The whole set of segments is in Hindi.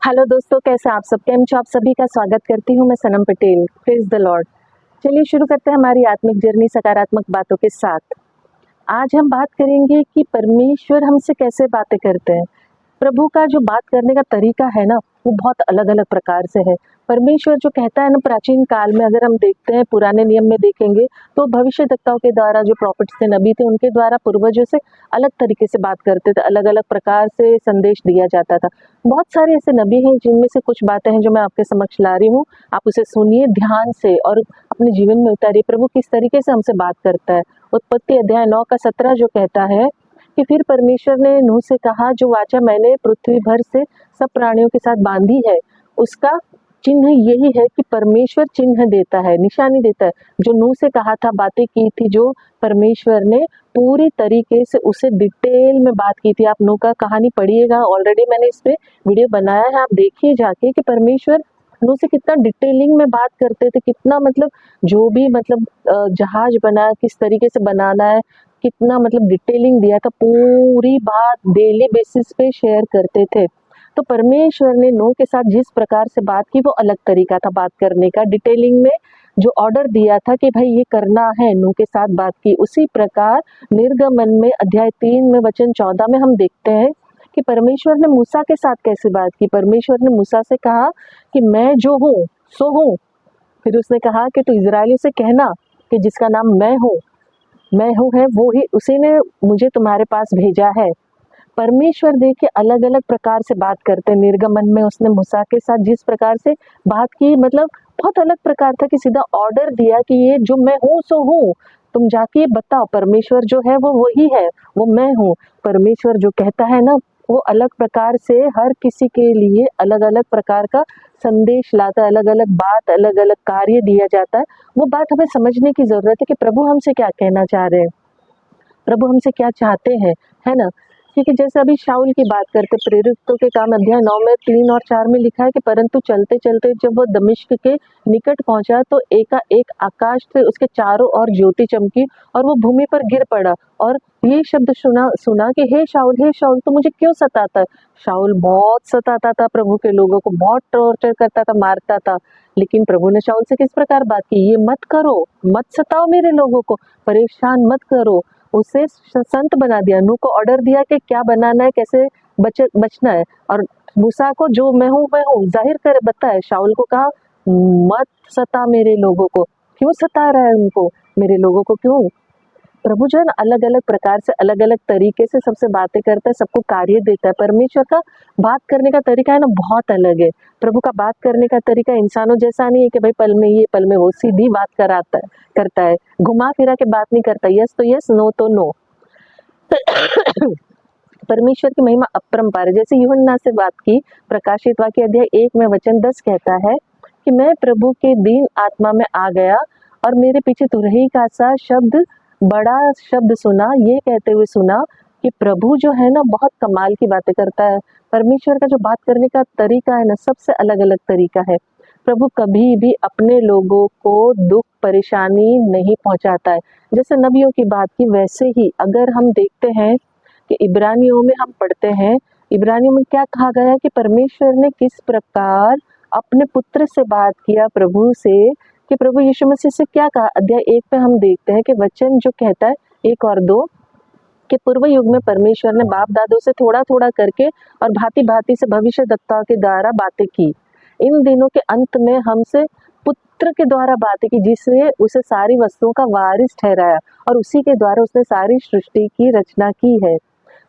हेलो दोस्तों, कैसे आप सब? केम छो आप सभी का स्वागत करती हूँ मैं Sanam Patel. Praise the lord. चलिए शुरू करते हैं हमारी आत्मिक जर्नी सकारात्मक बातों के साथ। आज हम बात करेंगे कि परमेश्वर हमसे कैसे बातें करते हैं। प्रभु का जो बात करने का तरीका है ना, वो बहुत अलग अलग प्रकार से है। परमेश्वर जो कहता है ना, प्राचीन काल में अगर हम देखते हैं, पुराने नियम में देखेंगे तो भविष्यद्वक्ताओं के द्वारा, जो प्रॉफिट्स थे, नबी थे, उनके द्वारा पूर्वजों से अलग तरीके से बात करते थे, अलग अलग प्रकार से संदेश दिया जाता था। बहुत सारे ऐसे नबी हैं जिनमें से कुछ बातें हैं जो मैं आपके समक्ष ला रही हूँ। आप उसे सुनिए ध्यान से और अपने जीवन में उतारिए। प्रभु किस तरीके से हमसे बात करता है। उत्पत्ति अध्याय 9 का 17 जो कहता है कि फिर परमेश्वर ने नूह से कहा, जो वाचा मैंने पृथ्वी भर से सब प्राणियों के साथ बांधी है, उसका चिन्ह यही है कि परमेश्वर चिन्ह देता है, निशानी देता है। जो नूह से कहा था, बातें की थी जो परमेश्वर ने, पूरी तरीके से उसे डिटेल में बात की थी। आप नूह का कहानी पढ़िएगा, ऑलरेडी मैंने इस पे वीडियो बनाया है, आप देखिए जाके कि परमेश्वर नूह से कितना डिटेलिंग में बात करते थे, कितना मतलब जो भी मतलब जहाज बना, किस तरीके से बनाना है, कितना मतलब डिटेलिंग दिया था, पूरी बात डेली बेसिस पे शेयर करते थे। तो परमेश्वर ने नूह के साथ जिस प्रकार से बात की, वो अलग तरीका था बात करने का। डिटेलिंग में जो ऑर्डर दिया था कि भाई ये करना है, नूह के साथ बात की। उसी प्रकार निर्गमन में अध्याय 3 में वचन 14 में हम देखते हैं कि परमेश्वर ने मूसा के साथ कैसे बात की। परमेश्वर ने मूसा से कहा कि मैं जो हूँ सो हूँ। फिर उसने कहा कि तू इजरायली से कहना कि जिसका नाम मैं हूँ है, वो ही, उसी ने मुझे तुम्हारे पास भेजा है। परमेश्वर देखिए अलग अलग प्रकार से बात करते हैं। निर्गमन में उसने मूसा के साथ जिस प्रकार से बात की, मतलब बहुत अलग प्रकार था कि सीधा ऑर्डर दिया कि ये जो मैं हूँ सो हूँ, तुम जाके ये बताओ। परमेश्वर जो है वो वही है, वो मैं हूँ। परमेश्वर जो कहता है ना, वो अलग प्रकार से हर किसी के लिए अलग अलग प्रकार का संदेश लाता है, अलग अलग बात, अलग अलग कार्य दिया जाता है। वो बात हमें समझने की जरूरत है कि प्रभु हमसे क्या कहना चाह रहे हैं, प्रभु हमसे क्या चाहते हैं, है ना। क्योंकि जैसे अभी शाऊल की बात करते, प्रेरितों के काम अध्याय 9 में 3 और 4 में लिखा है कि परंतु चलते चलते जब वो दमिश्क के निकट पहुंचा तो एकाएक आकाश से उसके चारों ओर ज्योति चमकी और वो भूमि पर गिर पड़ा और ये शब्द सुना कि हे शाऊल, तो मुझे क्यों सताता है। शाऊल बहुत सताता था, प्रभु के लोगों को बहुत टॉर्चर करता था, मारता था। लेकिन प्रभु ने शाऊल से किस प्रकार बात की, ये मत करो, मत सताओ मेरे लोगों को, परेशान मत करो। उसे संत बना दिया। नूह को ऑर्डर दिया कि क्या बनाना है, कैसे बचना है। और मूसा को जो मैं हूँ जाहिर करे बताए। शाऊल को कहा मत सता मेरे लोगों को। क्यों सता रहा है उनको, मेरे लोगों को क्यों? प्रभु जो है ना, अलग अलग प्रकार से अलग अलग तरीके से सबसे बातें करता है, सबको कार्य देता है। परमेश्वर का बात करने का तरीका है ना, बहुत अलग है। प्रभु का बात करने का तरीका इंसानों जैसा नहीं है कि भाई पल में ये पल में वो, सीधी बात करता है, घुमा फिरा के बात नहीं करता, यस तो यस, नो तो नो। परमेश्वर की महिमा अपरंपार है। जैसे यूहन्ना से बात की, प्रकाशित वाक्य अध्याय 1 में वचन 10 कहता है कि मैं प्रभु के दीन आत्मा में आ गया और मेरे पीछे तुरही का सा शब्द, बड़ा शब्द सुना। ये कहते हुए सुना कि प्रभु जो है ना, बहुत कमाल की बातें करता है। परमेश्वर का जो बात करने का तरीका है ना, सबसे अलग अलग तरीका है। प्रभु कभी भी अपने लोगों को दुख परेशानी नहीं पहुंचाता है। जैसे नबियों की बात की, वैसे ही अगर हम देखते हैं कि इब्रानियों में हम पढ़ते हैं, इब्रानियों में क्या कहा गया है कि परमेश्वर ने किस प्रकार अपने पुत्र से बात किया, प्रभु से, कि प्रभु यीशु मसीह से क्या कहा। अध्याय 1 पे हम देखते हैं कि वचन जो कहता है 1 और 2 कि पूर्व युग में परमेश्वर ने बाप दादों से थोड़ा थोड़ा करके और भांति भांति से भविष्यद्वक्ताओं के द्वारा बातें की। इन दिनों के अंत में हमसे पुत्र के द्वारा बातें की, जिसने उसे सारी वस्तुओं का वारिस ठहराया और उसी के द्वारा उसने सारी सृष्टि की रचना की है।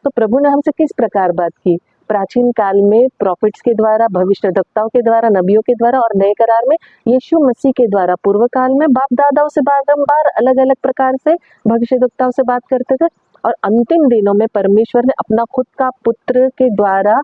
तो प्रभु ने हमसे किस प्रकार बात की? प्राचीन काल में प्रॉफिट्स के द्वारा, भविष्यद्वक्ताओं के द्वारा, नबियों के द्वारा, और नए करार में यीशु मसीह के द्वारा। पूर्व काल में बाप दादाओं से बारंबार अलग अलग प्रकार से भविष्यद्वक्ताओं से बात करते थे, और अंतिम दिनों में परमेश्वर ने अपना खुद का पुत्र के द्वारा,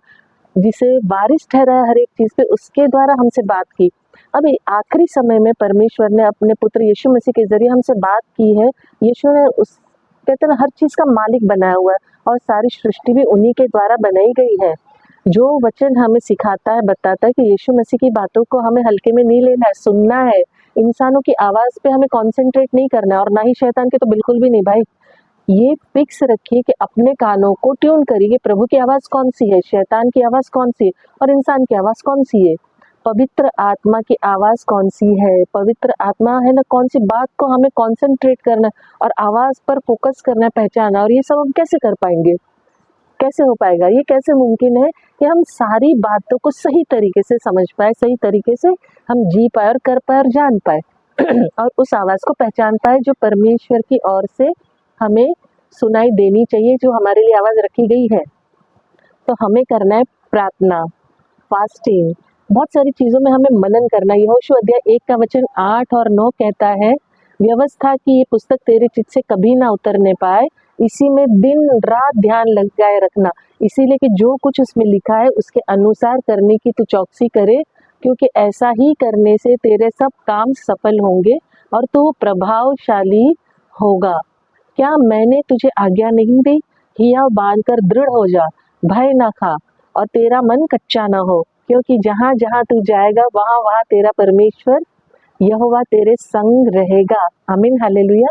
जिसे वारिस ठहराया हर एक चीज पे, उसके द्वारा हमसे बात की। अभी आखिरी समय में परमेश्वर ने अपने पुत्र यीशु मसीह के जरिए हमसे बात की है। यीशु ने उस, कहते हैं, हर चीज का मालिक बनाया हुआ है और सारी सृष्टि भी उन्हीं के द्वारा बनाई गई है। जो वचन हमें सिखाता है, बताता है कि यीशु मसीह की बातों को हमें हल्के में नहीं लेना है, सुनना है। इंसानों की आवाज पे हमें कंसंट्रेट नहीं करना है, और ना ही शैतान के, तो बिल्कुल भी नहीं भाई। ये फिक्स रखिए कि अपने कानों को ट्यून करिए कि प्रभु की आवाज़ कौन सी है, शैतान की आवाज़ कौन सी है और इंसान की आवाज़ कौन सी है, पवित्र आत्मा की आवाज़ कौन सी है, पवित्र आत्मा है ना कौन सी बात को हमें कॉन्सेंट्रेट करना है और आवाज़ पर फोकस करना है, पहचाना। और ये सब हम कैसे कर पाएंगे, कैसे हो पाएगा, ये कैसे मुमकिन है कि हम सारी बातों को सही तरीके से समझ पाए, सही तरीके से हम जी पाए और कर पाए और जान पाए और उस आवाज़ को पहचान पाए जो परमेश्वर की ओर से हमें सुनाई देनी चाहिए, जो हमारे लिए आवाज़ रखी गई है। तो हमें करना है प्रार्थना, फास्टिंग, बहुत सारी चीज़ों में हमें मनन करना है। यहोशू अध्याय 1 का वचन 8 और 9 कहता है, व्यवस्था की ये पुस्तक तेरे चित्त से कभी ना उतरने पाए, इसी में दिन रात ध्यान लगाए रखना, इसीलिए कि जो कुछ उसमें लिखा है उसके अनुसार करने की तू चौकसी करे, क्योंकि ऐसा ही करने से तेरे सब काम सफल होंगे और तू प्रभावशाली होगा। क्या मैंने तुझे आज्ञा नहीं दी? हिया बांध कर दृढ़ हो जा, भय ना खा और तेरा मन कच्चा ना हो, क्योंकि जहाँ जहाँ तू जाएगा वहाँ वहाँ तेरा परमेश्वर यहोवा तेरे संग रहेगा। आमीन, हालेलुया।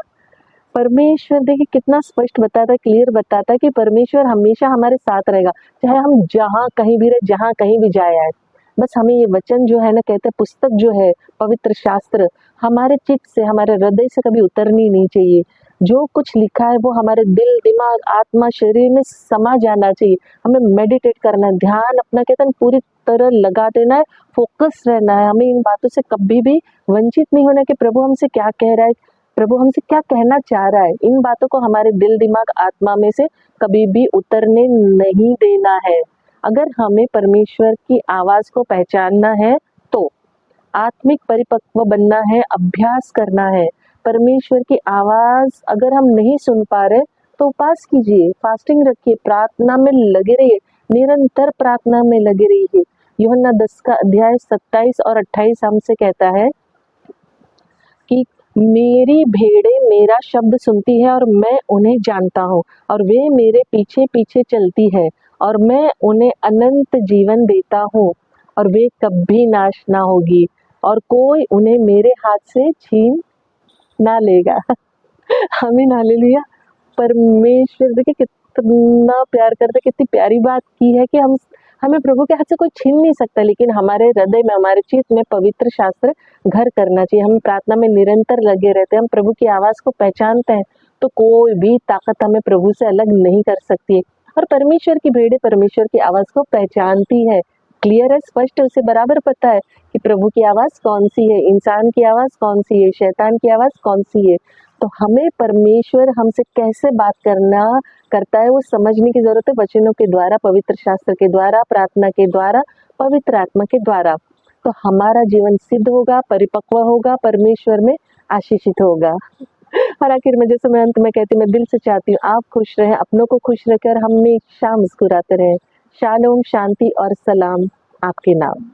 परमेश्वर देखिए कितना स्पष्ट बताता है, क्लियर बताता है कि परमेश्वर हमेशा हमारे साथ रहेगा, चाहे हम जहाँ कहीं भी रहे, जहाँ कहीं भी जाए आए। बस हमें ये वचन जो है ना, कहते हैं पुस्तक जो है पवित्र शास्त्र, हमारे चित्त से, हमारे हृदय से कभी उतरनी नहीं चाहिए। जो कुछ लिखा है वो हमारे दिल, दिमाग, आत्मा, शरीर में समा जाना चाहिए। हमें मेडिटेट करना है, ध्यान अपना कहते हैं पूरी तरह लगा देना है, फोकस रहना है। हमें इन बातों से कभी भी वंचित नहीं होना कि प्रभु हमसे क्या कह रहा है, प्रभु हमसे क्या कहना चाह रहा है। इन बातों को हमारे दिल, दिमाग, आत्मा में से कभी भी उतरने नहीं देना है। अगर हमें परमेश्वर की आवाज़ को पहचानना है तो आत्मिक परिपक्व बनना है, अभ्यास करना है। परमेश्वर की आवाज़ अगर हम नहीं सुन पा रहे तो उपवास कीजिए, फास्टिंग रखिए, प्रार्थना में लगे रहिए, निरंतर प्रार्थना में लगे रहिए। यूहन्ना 10 का अध्याय 27 और 28 हमसे कहता है कि मेरी भेड़ें मेरा शब्द सुनती है और मैं उन्हें जानता हूँ और वे मेरे पीछे पीछे चलती है और मैं उन्हें अनंत जीवन देता हूँ और वे कभी नाश ना होगी और कोई उन्हें मेरे हाथ से छीन ना लेगा। आमीन, हालेलुया। परमेश्वर देखिए कितना प्यार करता है, कितनी प्यारी बात की है कि हमें प्रभु के हाथ से कोई छीन नहीं सकता, लेकिन हमारे हृदय में, हमारे चित्त में पवित्र शास्त्र घर करना चाहिए। हम प्रार्थना में निरंतर लगे रहते हैं, हम प्रभु की आवाज़ को पहचानते हैं, तो कोई भी ताकत हमें प्रभु से अलग नहीं कर सकती है। और परमेश्वर की भेड़ें परमेश्वर की आवाज़ को पहचानती है, क्लियर है, स्पष्ट है, उसे बराबर पता है कि प्रभु की आवाज़ कौन सी है, इंसान की आवाज़ कौन सी है, शैतान की आवाज़ कौन सी है। तो हमें परमेश्वर हमसे कैसे बात करता है वो समझने की ज़रूरत है, वचनों के द्वारा, पवित्र शास्त्र के द्वारा, प्रार्थना के द्वारा, पवित्र आत्मा के द्वारा। तो हमारा जीवन सिद्ध होगा, परिपक्व होगा, परमेश्वर में आशीषित होगा। और आखिर में जैसे मैं अंत में कहती, मैं दिल से चाहती हूँ आप खुश रहें, अपनों को खुश रखें और हमेशा मुस्कुराते रहें। शालोम, शांति और सलाम आपके नाम।